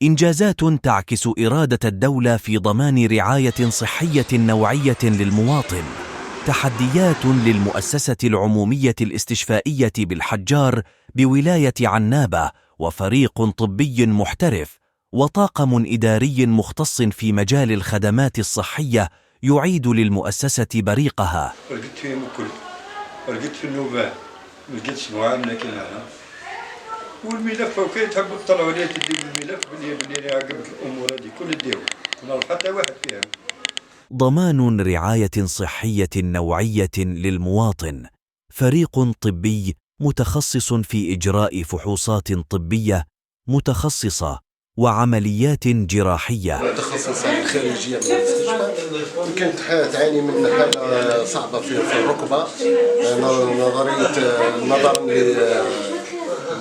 إنجازات تعكس إرادة الدولة في ضمان رعاية صحية نوعية للمواطن. تحديات للمؤسسة العمومية الاستشفائية بالحجار بولاية عنابة، وفريق طبي محترف وطاقم إداري مختص في مجال الخدمات الصحية يعيد للمؤسسة بريقها. لقيت فيهم الكل، لقيت في النوبة، ما لقيتش معاملة كنا والملف وكاين تحبوا تطلعوا عليه تديو الملف بلي عقبت الأمور هذه كل ديو، ما حتى واحد فيهم. ضمان رعاية صحية نوعية للمواطن. فريق طبي متخصص في إجراء فحوصات طبية متخصصة وعمليات جراحية متخصصة خارجية من المستشفى. كانت تعاني من حالة صعبة في الركبة، نظرا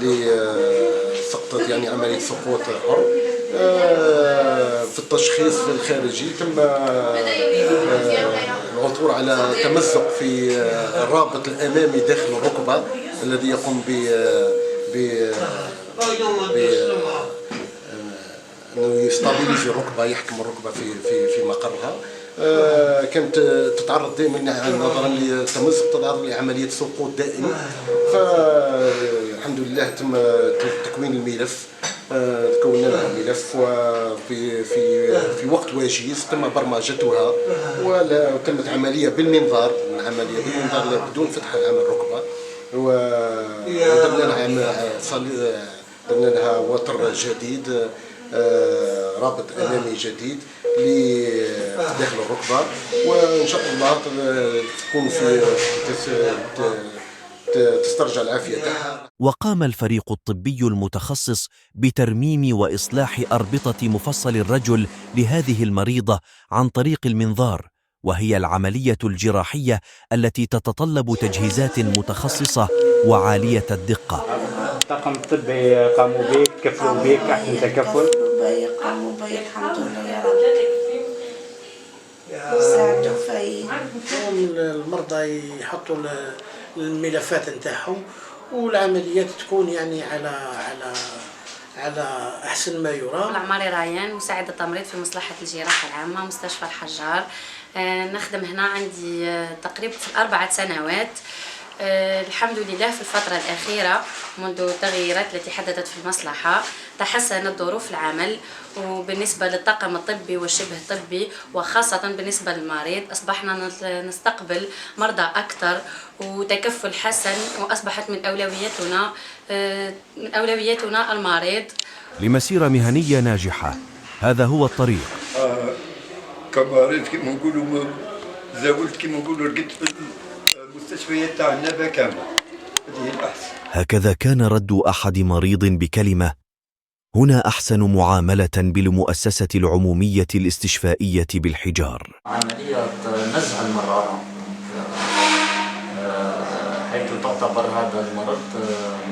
لسقطت يعني عملية سقوط حر. في التشخيص في الخارجي تم العثور على تمزق في الرابط الأمامي داخل الركبة الذي يقوم انه يستابيليزي الركبه، يحكم الركبه في مقرها. كانت تتعرض دائما نظرا للتمزق تتعرض لعمليه سقوط دائم، فالحمد لله تم تكوين الملف. كونا لها ملف في وقت وجيز تم برمجتها وتمت عمليه بالمنظار بدون فتح عام الركبه، درنا لها وتر جديد، رابط امامي جديد داخل الركبه، وان شاء الله تكون تسترجع العافيه تاعها. وقام الفريق الطبي المتخصص بترميم واصلاح اربطه مفصل الرجل لهذه المريضه عن طريق المنظار، وهي العمليه الجراحيه التي تتطلب تجهيزات متخصصه وعاليه الدقه. الطاقم الطبي قاموا بك، كفلوا بك احسن تكفل. قاموا بي الحمد لله يا رب، يساعدوا في المرضى يحطوا الملفات نتاعهم، والعمليات تكون يعني على احسن ما يرام. العماري ريان، مساعدة تمريض في مصلحة الجراحة العامة مستشفى الحجار. نخدم هنا عندي تقريبا 4 سنوات. الحمد لله في الفترة الأخيرة منذ التغييرات التي حدثت في المصلحة تحسنت ظروف العمل، وبالنسبة للطاقم الطبي والشبه الطبي وخاصة بالنسبة للمريض أصبحنا نستقبل مرضى أكثر وتكفل حسن، وأصبحت من أولوياتنا المريض. لمسيرة مهنية ناجحة هذا هو الطريق. كمريض كما نقولوا زاولت كما نقولوا لقيت المستشفيات تاع عنابة كاملة، هذه الأحسن. هكذا كان رد أحد مريض بكلمة: هنا أحسن معاملة بالمؤسسة العمومية الاستشفائية بالحجار. عملية نزع المرارة، حيث تعتبر هذا المرض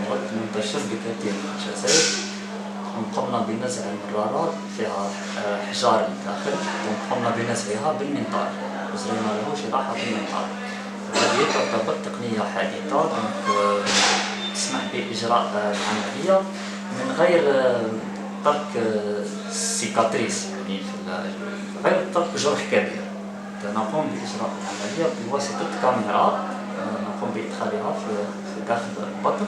مرض منتشر بكثير من الجزائر. قمنا بنزع المرارات فيها حجار من الداخل، وقمنا بنزعها بالمنطار، وزرنا له جراحة بالمنطار. هذه تعتبر تقنية حديثة تسمح بإجراء العملية من غير ترك سيكاتريس، يعني غير ترك جرح كبير. نقوم بإجراء العملية بواسطة كاميرا، نقوم بإدخالها في داخل البطن،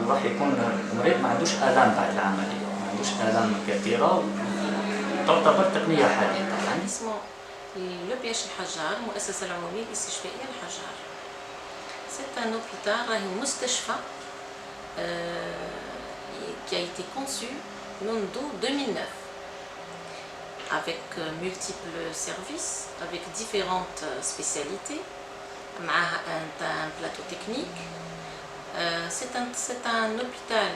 وراح يكون المريض ما عندوش آلام بعد العملية، ما عندوش آلام كثيرة، تعتبر تقنية حديثة. يعني اسمه لوبياش الحجار، المؤسسة العمومية الاستشفائية الحجار. C'est un hôpital, راهي مستشفى qui a été conçu en 2009 avec multiples services, avec différentes spécialités, معها un plateau technique. C'est un hôpital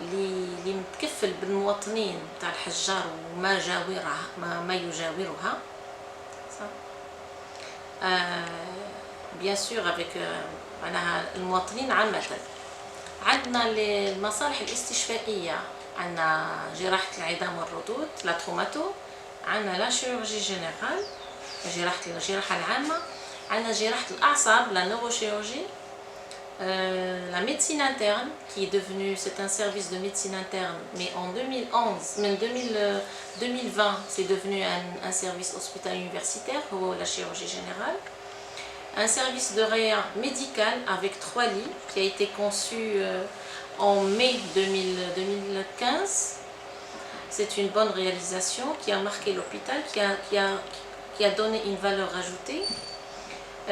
اللي متكفل بالمواطنين تاع الحجار وما جاورها ما يجاورها. bien sûr avec معناها المواطنين عامة. عندنا المصالح الاستشفائية، عندنا جراحة العظام والردود لا تروماتو، عندنا لا شيروجي جينيرال الجراحة العامة، عندنا جراحة الأعصاب لا نوروشيروجي، La médecine interne, qui est devenue, c'est un service de médecine interne, mais en 2020, c'est devenu un service hospitalier universitaire pour la chirurgie générale. Un service de réa médical avec 3 lits qui a été conçu en mai 2015. C'est une bonne réalisation qui a marqué l'hôpital, qui a donné une valeur ajoutée.